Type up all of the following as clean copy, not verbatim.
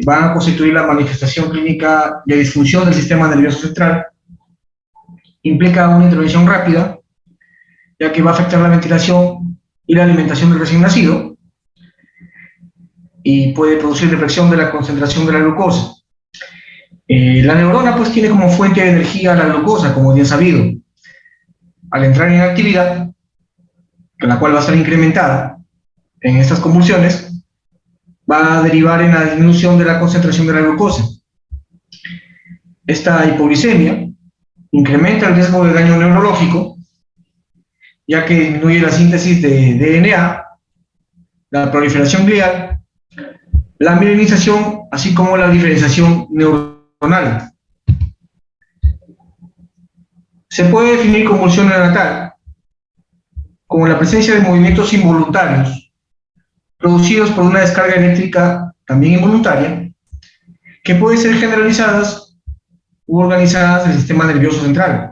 van a constituir la manifestación clínica de disfunción del sistema nervioso central. Implica una intervención rápida, ya que va a afectar la ventilación y la alimentación del recién nacido, y puede producir depresión de la concentración de la glucosa. La neurona pues tiene como fuente de energía la glucosa, como bien sabido. Al entrar en actividad, la cual va a ser incrementada en estas convulsiones, va a derivar en la disminución de la concentración de la glucosa. Esta hipoglicemia incrementa el riesgo de daño neurológico, ya que disminuye la síntesis de DNA, la proliferación glial, la mielinización, así como la diferenciación neuronal. Se puede definir convulsión neonatal como la presencia de movimientos involuntarios producidos por una descarga eléctrica también involuntaria, que pueden ser generalizadas u organizadas del sistema nervioso central.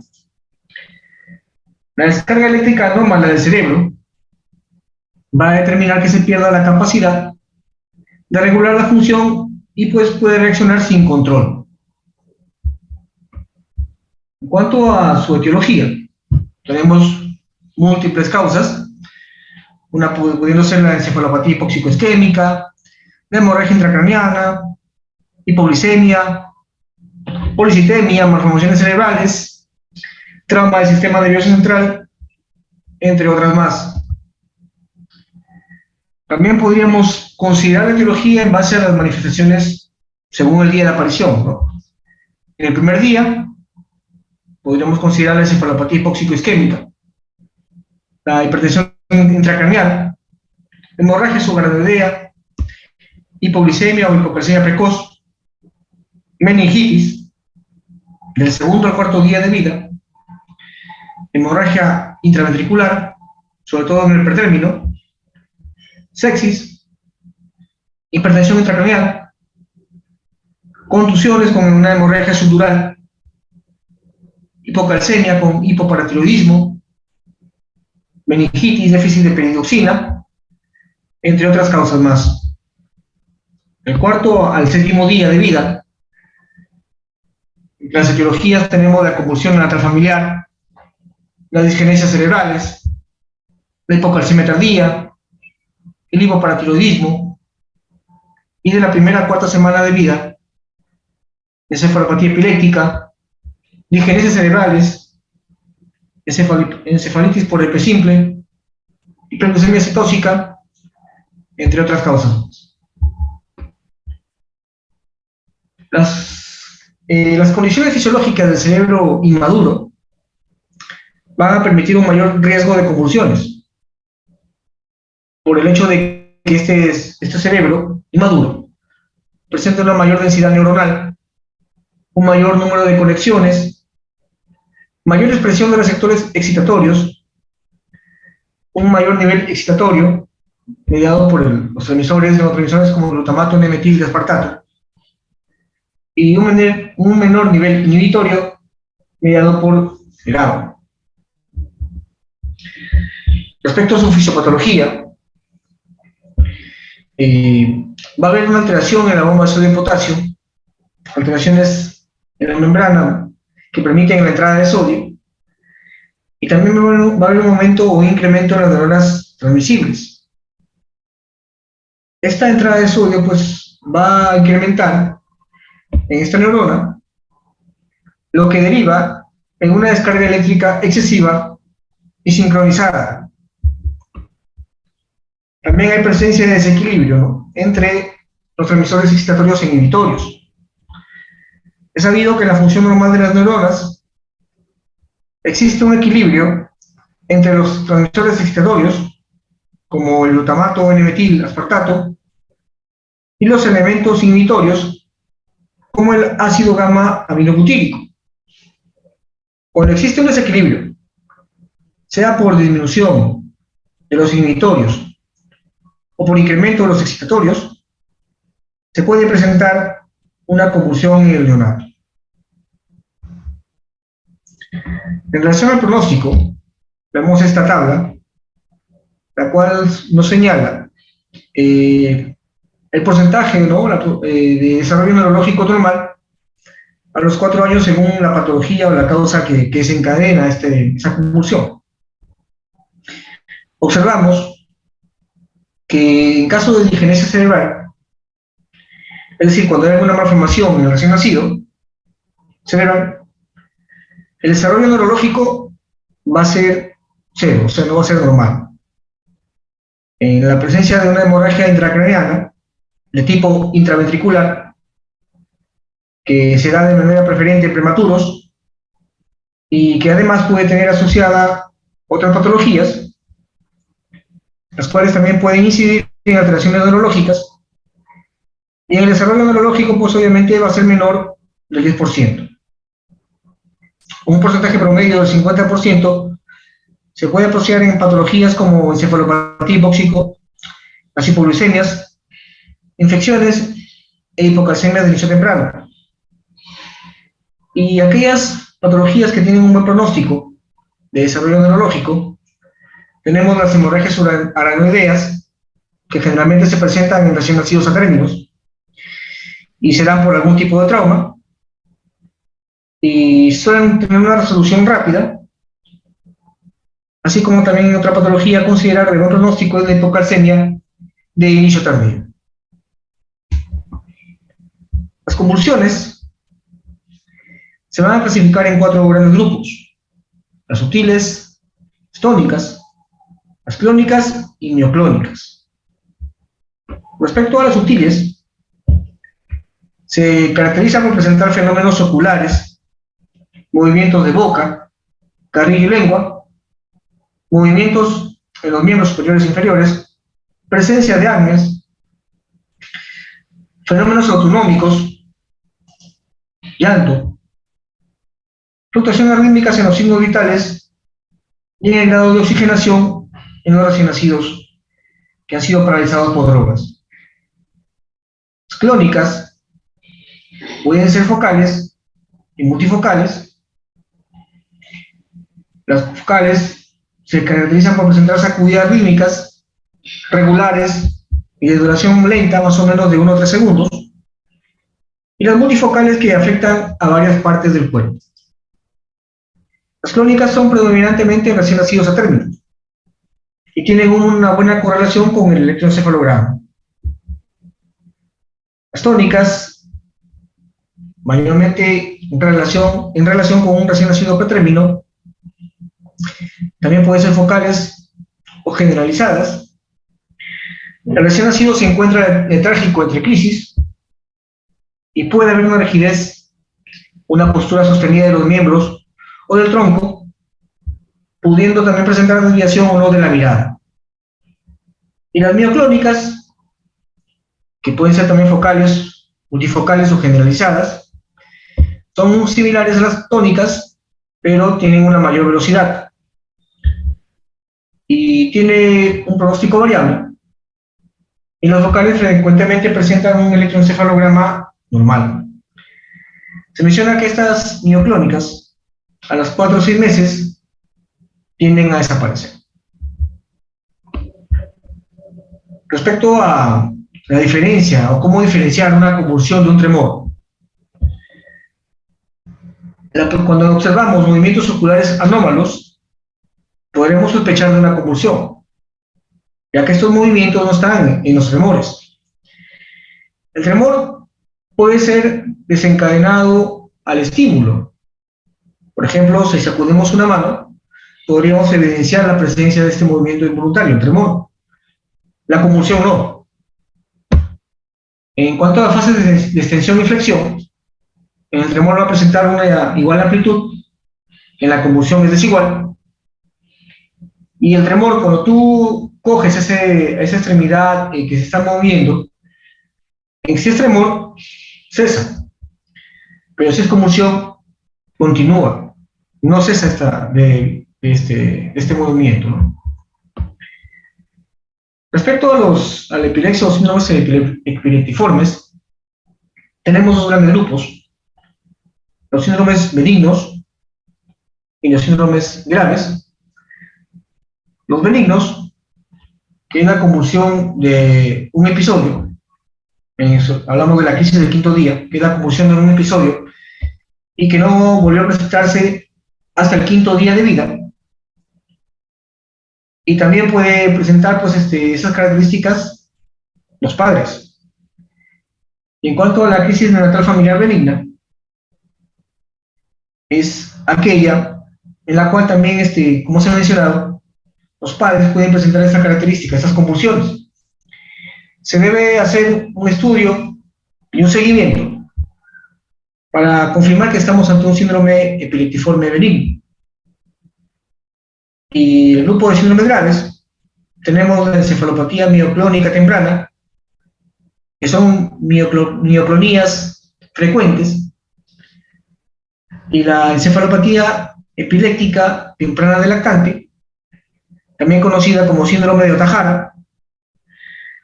La descarga eléctrica anómala del cerebro va a determinar que se pierda la capacidad de regular la función y pues puede reaccionar sin control. En cuanto a su etiología, tenemos múltiples causas, una pudiendo ser la encefalopatía hipóxico-isquémica, la hemorragia intracraneana, hipoglicemia, policitemia, malformaciones cerebrales, trauma del sistema nervioso central, entre otras más. También podríamos considerar la etiología en base a las manifestaciones según el día de aparición, ¿no? En el primer día, podríamos considerar la encefalopatía hipóxico-isquémica, la hipertensión intracraneal, hemorragia subaracnoidea, hipoglicemia o hipocalcemia precoz, meningitis, del segundo al cuarto día de vida, hemorragia intraventricular, sobre todo en el pretérmino, sepsis, hipertensión intracraneal, contusiones con una hemorragia subdural, hipocalcemia con hipoparatiroidismo, meningitis, déficit de peridoxina, entre otras causas más. Del cuarto al séptimo día de vida, en las etiologías tenemos la convulsión neonatal familiar, las disgenesias cerebrales, la hipocalcemia tardía, el hipoparatiroidismo, y de la primera a cuarta semana de vida, encefalopatía epiléptica, disgenesias cerebrales, encefalitis por herpes simple, hiperglucemia cetóxica, entre otras causas. Las condiciones fisiológicas del cerebro inmaduro van a permitir un mayor riesgo de convulsiones, por el hecho de que este cerebro inmaduro presenta una mayor densidad neuronal, un mayor número de conexiones, mayor expresión de receptores excitatorios, un mayor nivel excitatorio mediado por los neurotransmisores como glutamato, N-metil y aspartato, y un menor nivel inhibitorio mediado por el GABA. Respecto a su fisiopatología, va a haber una alteración en la bomba de sodio y potasio, alteraciones en la membrana que permiten la entrada de sodio, y también va a haber un aumento o un incremento en las neuronas transmisibles. Esta entrada de sodio pues va a incrementar en esta neurona, lo que deriva en una descarga eléctrica excesiva y sincronizada. También hay presencia de desequilibrio, ¿no?, entre los transmisores excitatorios e inhibitorios. Es sabido que en la función normal de las neuronas existe un equilibrio entre los transmisores excitatorios, como el glutamato, N-metil, aspartato, y los elementos inhibitorios, como el ácido gamma aminobutírico. Cuando existe un desequilibrio, sea por disminución de los inhibitorios o por incremento de los excitatorios, se puede presentar una convulsión en el neonato. En relación al pronóstico, vemos esta tabla, la cual nos señala el el porcentaje, ¿no? De desarrollo neurológico normal a los 4 años según la patología o la causa que desencadena esa convulsión. Observamos que en caso de digenesia cerebral, es decir, cuando hay alguna malformación en el recién nacido cerebral, el desarrollo neurológico va a ser cero, o sea, no va a ser normal. En la presencia de una hemorragia intracraneana de tipo intraventricular, que se da de manera preferente en prematuros y que además puede tener asociada otras patologías, las cuales también pueden incidir en alteraciones neurológicas, y en el desarrollo neurológico, pues obviamente va a ser menor del 10%. Un porcentaje promedio del 50% se puede apreciar en patologías como encefalopatía hipóxico, las hipoglucemias, infecciones e hipocalcemia de inicio temprano. Y aquellas patologías que tienen un buen pronóstico de desarrollo neurológico, tenemos las hemorragias aranoideas, que generalmente se presentan en recién nacidos atrémidos y se dan por algún tipo de trauma, y suelen tener una resolución rápida, así como también otra patología a considerar de buen pronóstico es la hipocalcemia de inicio tardío. Las convulsiones se van a clasificar en 4 grandes grupos: las sutiles, las tónicas, las clónicas y mioclónicas. Respecto a las sutiles, se caracteriza por presentar fenómenos oculares, movimientos de boca, carrillo y lengua, movimientos en los miembros superiores e inferiores, presencia de apneas, fenómenos autonómicos, llanto, fluctuaciones rítmicas en los signos vitales y en el grado de oxigenación en los recién nacidos que han sido paralizados por drogas. Las clónicas pueden ser focales y multifocales. Las focales se caracterizan por presentar sacudidas rítmicas regulares y de duración lenta, más o menos de 1 a 3 segundos, y las multifocales que afectan a varias partes del cuerpo. Las clónicas son predominantemente en recién nacidos atrémidos y tienen una buena correlación con el electroencefalograma. Las tónicas, mayormente en relación con un recién nacido pretérmino, también pueden ser focales o generalizadas. El recién nacido se encuentra letárgico entre crisis y puede haber una rigidez, una postura sostenida de los miembros o del tronco, pudiendo también presentar desviación o no de la mirada. Y las mioclónicas, que pueden ser también focales, multifocales o generalizadas, son similares a las tónicas, pero tienen una mayor velocidad y tiene un pronóstico variable. Y los focales frecuentemente presentan un electroencefalograma normal. Se menciona que estas mioclónicas, a los 4 o 6 meses, tienden a desaparecer. Respecto a la diferencia o cómo diferenciar una convulsión de un tremor, cuando observamos movimientos oculares anómalos, podremos sospechar de una convulsión, ya que estos movimientos no están en los tremores. El tremor puede ser desencadenado al estímulo. Por ejemplo, si sacudimos una mano, podríamos evidenciar la presencia de este movimiento involuntario, el tremor. La convulsión no. En cuanto a las fases de extensión y flexión, en el tremor va a presentar una igual amplitud, en la convulsión es desigual. Y el tremor, cuando tú coges esa extremidad que se está moviendo, en si es tremor, cesa. Pero si es convulsión, continúa. No cesa de este movimiento, ¿no? Respecto a la epilepsia o síndromes epileptiformes, tenemos 2 grandes grupos: los síndromes benignos y los síndromes graves. Los benignos, que es la convulsión de un episodio, hablamos de la crisis del quinto día, que es la convulsión en un episodio, y que no volvió a presentarse hasta el quinto día de vida. Y también puede presentar pues, esas características los padres. Y en cuanto a la crisis neonatal familiar benigna, es aquella en la cual también, como se ha mencionado, los padres pueden presentar esta característica, estas convulsiones. Se debe hacer un estudio y un seguimiento para confirmar que estamos ante un síndrome epileptiforme benigno. Y el grupo de síndromes graves, tenemos la encefalopatía mioclónica temprana, que son mioclonías frecuentes, y la encefalopatía epiléptica temprana del lactante, también conocida como síndrome de Ohtahara,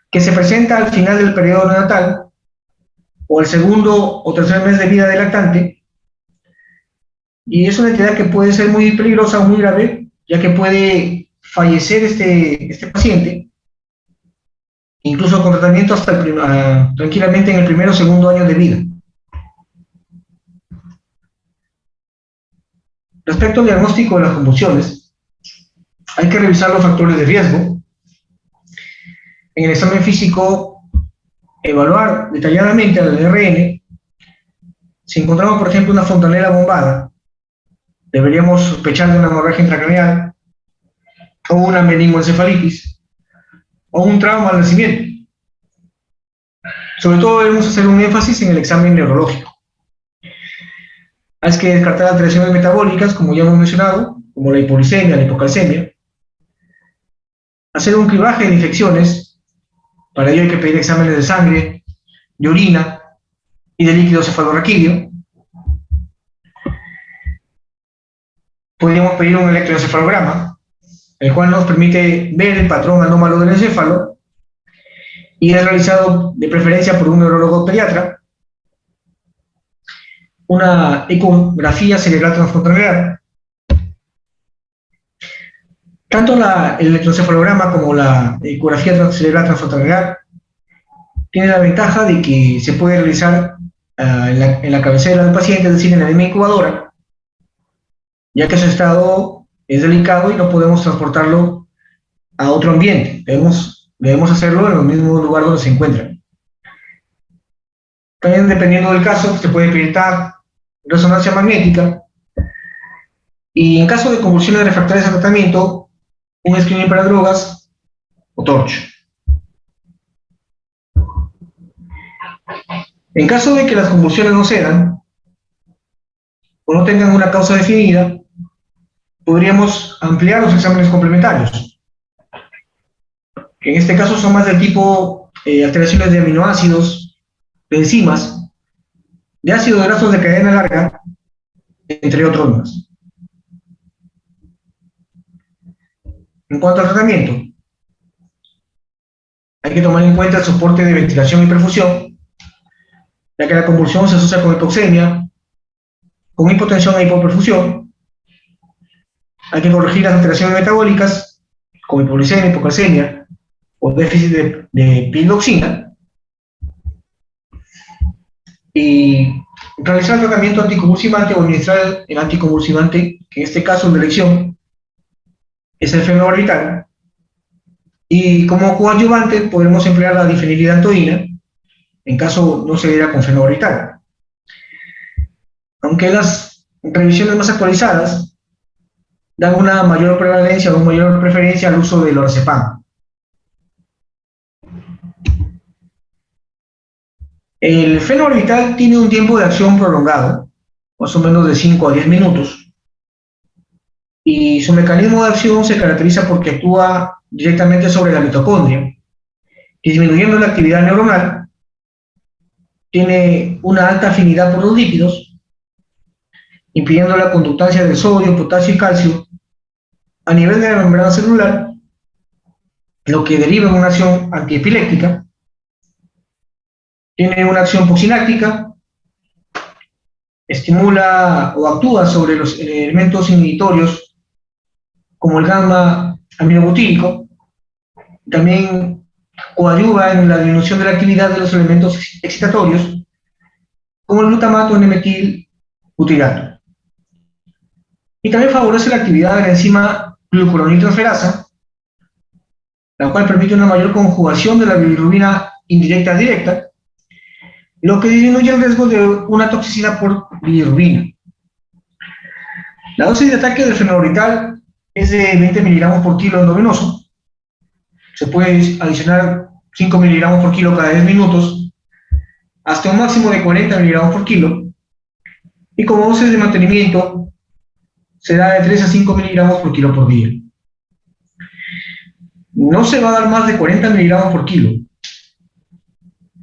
que se presenta al final del periodo neonatal o el segundo o tercer mes de vida del lactante, y es una entidad que puede ser muy peligrosa o muy grave, ya que puede fallecer este paciente, incluso con tratamiento hasta tranquilamente en el primero o segundo año de vida. Respecto al diagnóstico de las convulsiones, hay que revisar los factores de riesgo. En el examen físico, evaluar detalladamente al ARN. Si encontramos, por ejemplo, una fontanela bombada, deberíamos sospechar de una hemorragia intracraneal, o una meningoencefalitis, o un trauma al nacimiento. Sobre todo debemos hacer un énfasis en el examen neurológico. Hay que descartar alteraciones metabólicas, como ya hemos mencionado, como la hipoglicemia, la hipocalcemia. Hacer un cribaje de infecciones. Para ello hay que pedir exámenes de sangre, de orina y de líquido cefalorraquídeo. Podríamos pedir un electroencefalograma, el cual nos permite ver el patrón anómalo del encéfalo, y es realizado de preferencia por un neurólogo pediatra. Una ecografía cerebral transfrontalar. Tanto el electroencefalograma como la ecografía cerebral transfrontalar tiene la ventaja de que se puede realizar en la cabecera del paciente, es decir, en la misma incubadora, ya que su estado es delicado y no podemos transportarlo a otro ambiente. Debemos hacerlo en el mismo lugar donde se encuentra. También, dependiendo del caso, se puede pedir TAC, resonancia magnética, y en caso de convulsiones refractarias al tratamiento, un screening para drogas o TORCH. En caso de que las convulsiones no cedan o no tengan una causa definida, podríamos ampliar los exámenes complementarios, que en este caso son más del tipo alteraciones de aminoácidos, de enzimas, de ácidos grasos de cadena larga, entre otros más. En cuanto al tratamiento, hay que tomar en cuenta el soporte de ventilación y perfusión, ya que la convulsión se asocia con hipoxemia, con hipotensión e hipoperfusión. Hay que corregir las alteraciones metabólicas, como hipoglicemia, hipocalcemia o déficit de piloxina, y realizar el tratamiento anticonvulsivante o administrar el anticonvulsivante, que en este caso de elección es el fenobarbital, y como coadyuvante podremos emplear la difenilidantoína en caso no se diera con fenobarbital. Aunque las revisiones más actualizadas dan una mayor prevalencia o una mayor preferencia al uso del lorazepam. El fenobarbital tiene un tiempo de acción prolongado, más o menos de 5 a 10 minutos, y su mecanismo de acción se caracteriza porque actúa directamente sobre la mitocondria, disminuyendo la actividad neuronal, tiene una alta afinidad por los lípidos, impidiendo la conductancia del sodio, potasio y calcio a nivel de la membrana celular, lo que deriva en una acción antiepiléptica. Tiene una acción poxináctica, estimula o actúa sobre los elementos inhibitorios como el gamma aminobutírico, también coadyuva en la disminución de la actividad de los elementos excitatorios, como el glutamato N-metil butirato. Y también favorece la actividad de la enzima glucuroniltransferasa, la cual permite una mayor conjugación de la bilirrubina indirecta a directa, lo que disminuye el riesgo de una toxicidad por bilirrubina. La dosis de ataque del fenolorital es de 20 miligramos por kilo endovenoso. Se puede adicionar 5 miligramos por kilo cada 10 minutos, hasta un máximo de 40 miligramos por kilo. Y como dosis de mantenimiento, será de 3 a 5 miligramos por kilo por día. No se va a dar más de 40 miligramos por kilo,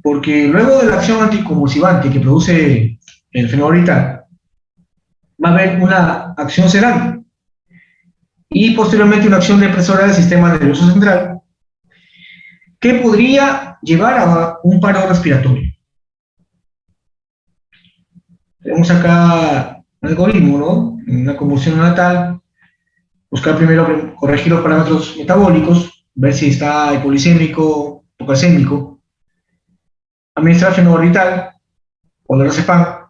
porque luego de la acción anticonvulsivante que produce el fenolorital, va a haber una acción sedante y posteriormente una acción depresora del sistema nervioso central que podría llevar a un paro respiratorio. Tenemos acá un algoritmo, ¿no? Una convulsión neonatal, buscar primero corregir los parámetros metabólicos, ver si está hipoglicémico, hipocalcémico, administrar fenolorital o lorazepam,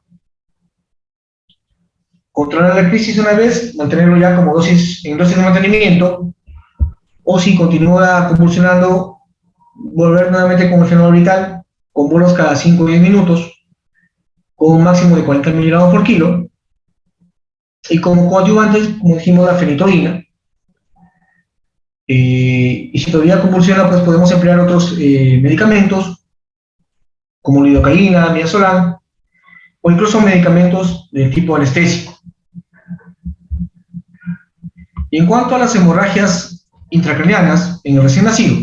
controlar la crisis una vez, mantenerlo ya como dosis en dosis de mantenimiento, o si continúa convulsionando, volver nuevamente con el fenolorital, con bolos cada 5 o 10 minutos, con un máximo de 40 miligramos por kilo, y como coadyuvantes, como dijimos, la fenitoína. Y si todavía convulsiona, pues podemos emplear otros medicamentos, como lidocaína, midazolam, o incluso medicamentos del tipo anestésico. Y en cuanto a las hemorragias intracraneanas en el recién nacido,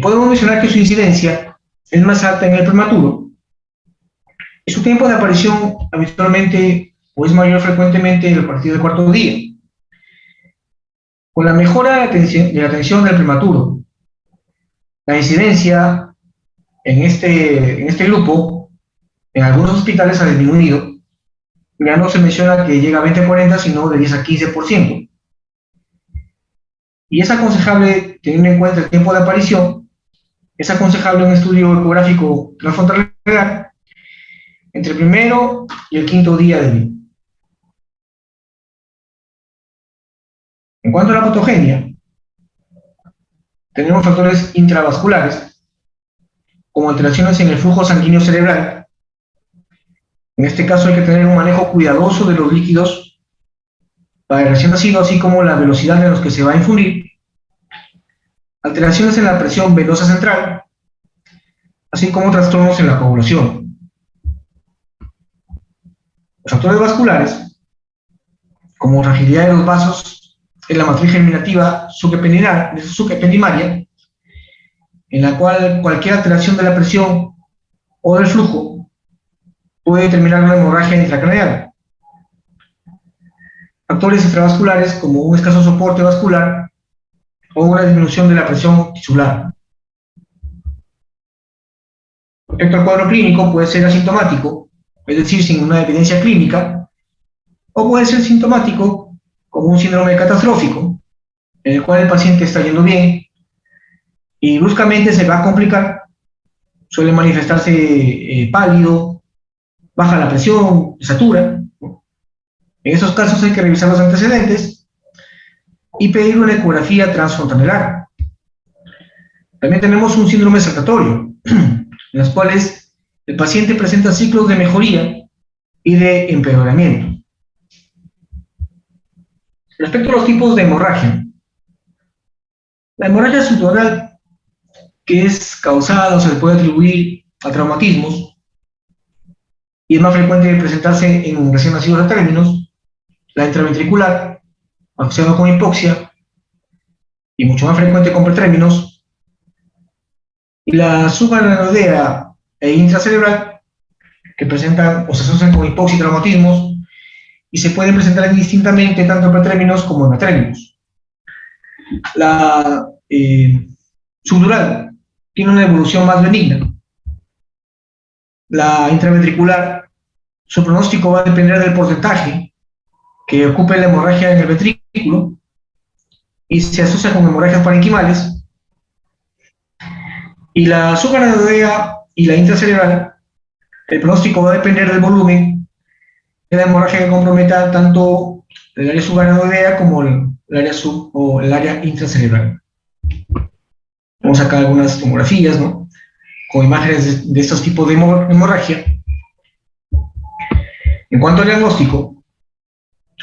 podemos mencionar que su incidencia es más alta en el prematuro y su tiempo de aparición habitualmente o es mayor frecuentemente a partir del cuarto día. Con la mejora de la atención del prematuro, la incidencia en este grupo en algunos hospitales ha disminuido. Ya no se menciona que llega a 20-40, sino de 10 a 15%. Y es aconsejable, teniendo en cuenta el tiempo de aparición, es aconsejable un estudio ecográfico transfrontal entre el primero y el quinto día de vida. En cuanto a la patogenia, tenemos factores intravasculares, como alteraciones en el flujo sanguíneo cerebral. En este caso hay que tener un manejo cuidadoso de los líquidos para el recién nacido, así como la velocidad en los que se va a infundir, alteraciones en la presión venosa central, así como trastornos en la coagulación. Los factores vasculares, como fragilidad de los vasos en la matriz germinativa subependimaria, en la cual cualquier alteración de la presión o del flujo puede determinar una hemorragia intracraneal. Factores extravasculares como un escaso soporte vascular o una disminución de la presión tisular. Respecto al cuadro clínico, puede ser asintomático, es decir, sin una evidencia clínica, o puede ser sintomático como un síndrome catastrófico, en el cual el paciente está yendo bien y bruscamente se va a complicar. Suele manifestarse pálido, baja la presión, satura. En esos casos hay que revisar los antecedentes y pedir una ecografía transfrontalar. También tenemos un síndrome saltatorio, en las cuales el paciente presenta ciclos de mejoría y de empeoramiento. Respecto a los tipos de hemorragia, la hemorragia subdural, que es causada o se le puede atribuir a traumatismos y es más frecuente de presentarse en recién nacidos a términos, la intraventricular, asociada con hipoxia, y mucho más frecuente con pretérminos, y la subarachnoidea e intracerebral, que presentan o se asocian con hipoxia y traumatismos, y se pueden presentar indistintamente tanto en pretérminos como en atérminos. La subdural tiene una evolución más benigna. La intraventricular, su pronóstico va a depender del porcentaje que ocupe la hemorragia en el ventrículo, y se asocia con hemorragias parenquimales. Y la subaracnoidea y la intracerebral, el pronóstico va a depender del volumen de la hemorragia que comprometa tanto el área subaracnoidea como el área o el área intracerebral. Vamos acá algunas tomografías, ¿no?, con imágenes de estos tipos de hemorragia. En cuanto al diagnóstico,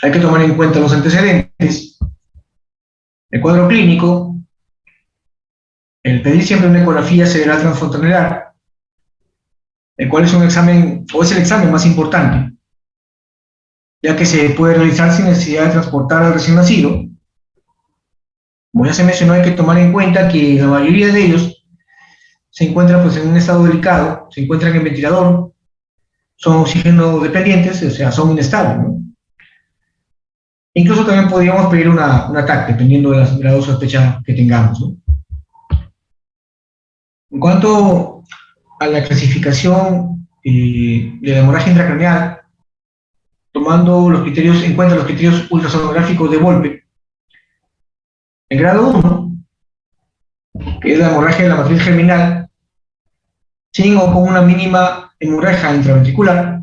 hay que tomar en cuenta los antecedentes, el cuadro clínico, el pedir siempre una ecografía cerebral transfrontalar, el cual es un examen, o es el examen más importante, ya que se puede realizar sin necesidad de transportar al recién nacido. Como ya se mencionó, hay que tomar en cuenta que la mayoría de ellos se encuentran pues, en un estado delicado, se encuentran en ventilador, son oxígeno dependientes, o sea, son inestables, ¿no? Incluso también podríamos pedir un ataque, dependiendo de la grado de sospecha que tengamos, ¿no? En cuanto a la clasificación de la hemorragia intracraneal, tomando en cuenta los criterios ultrasonográficos de Volpe, en grado 1, que es la hemorragia de la matriz germinal, sin o con una mínima hemorragia intraventricular.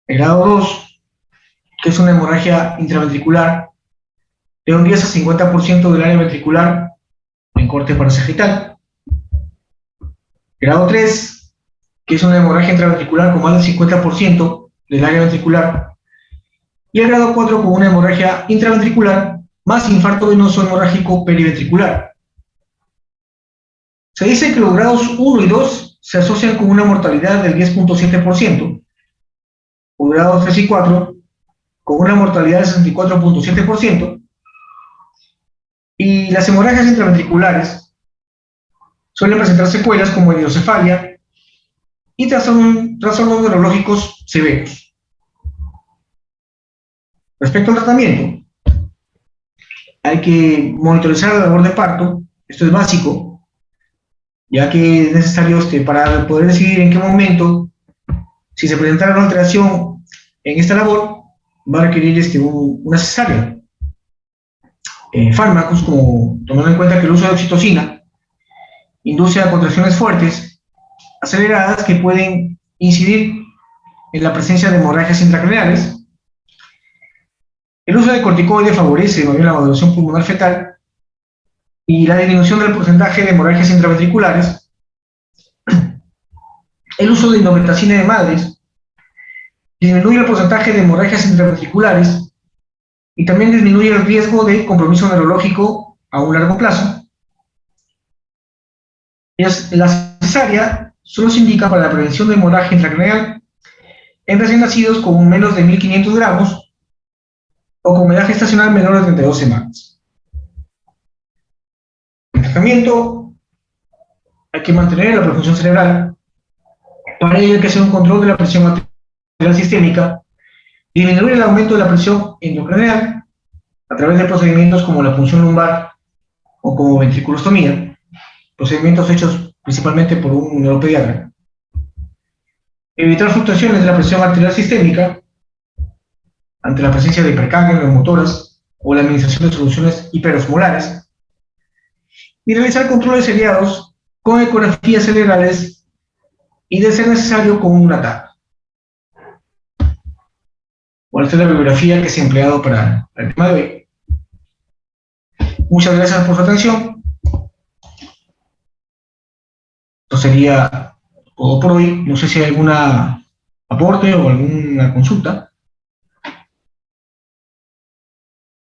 El grado 2, que es una hemorragia intraventricular de un 10 a 50% del área ventricular en corte parasagital. Grado 3, que es una hemorragia intraventricular con más del 50% del área ventricular. Y el grado 4, con una hemorragia intraventricular más infarto venoso hemorrágico periventricular. Se dice que los grados 1 y 2 se asocian con una mortalidad del 10.7%, o grados 3 y 4 con una mortalidad del 64.7%, y las hemorragias intraventriculares suelen presentar secuelas como hidrocefalia y trastornos neurológicos severos. Respecto al tratamiento, hay que monitorizar la labor de parto, esto es básico, ya que es necesario para poder decidir en qué momento, si se presentara una alteración en esta labor, va a requerir una cesárea. Fármacos, como tomando en cuenta que el uso de oxitocina induce a contracciones fuertes, aceleradas, que pueden incidir en la presencia de hemorragias intracraneales. El uso de corticoides favorece más bien la maduración pulmonar fetal y la disminución del porcentaje de hemorragias intraventriculares. El uso de indometacina de madres disminuye el porcentaje de hemorragias intraventriculares y también disminuye el riesgo de compromiso neurológico a un largo plazo. La cesárea solo se indica para la prevención de hemorragia intracraneal en recién nacidos con menos de 1.500 gramos o con edad gestacional menor de 32 semanas. En tratamiento hay que mantener la perfusión cerebral. Para ello hay que hacer un control de la presión arterial sistémica, disminuir el aumento de la presión endocraneal a través de procedimientos como la punción lumbar o como ventriculostomía, procedimientos hechos principalmente por un neuropediatra. Evitar fluctuaciones de la presión arterial sistémica ante la presencia de hipercarga neuromotoras o la administración de soluciones hiperosmolares, y realizar controles seriados con ecografías cerebrales y, de ser necesario, con un ataque. Bueno, esta es la bibliografía que se ha empleado para el tema de hoy. Muchas gracias por su atención. Esto sería todo por hoy. No sé si hay algún aporte o alguna consulta.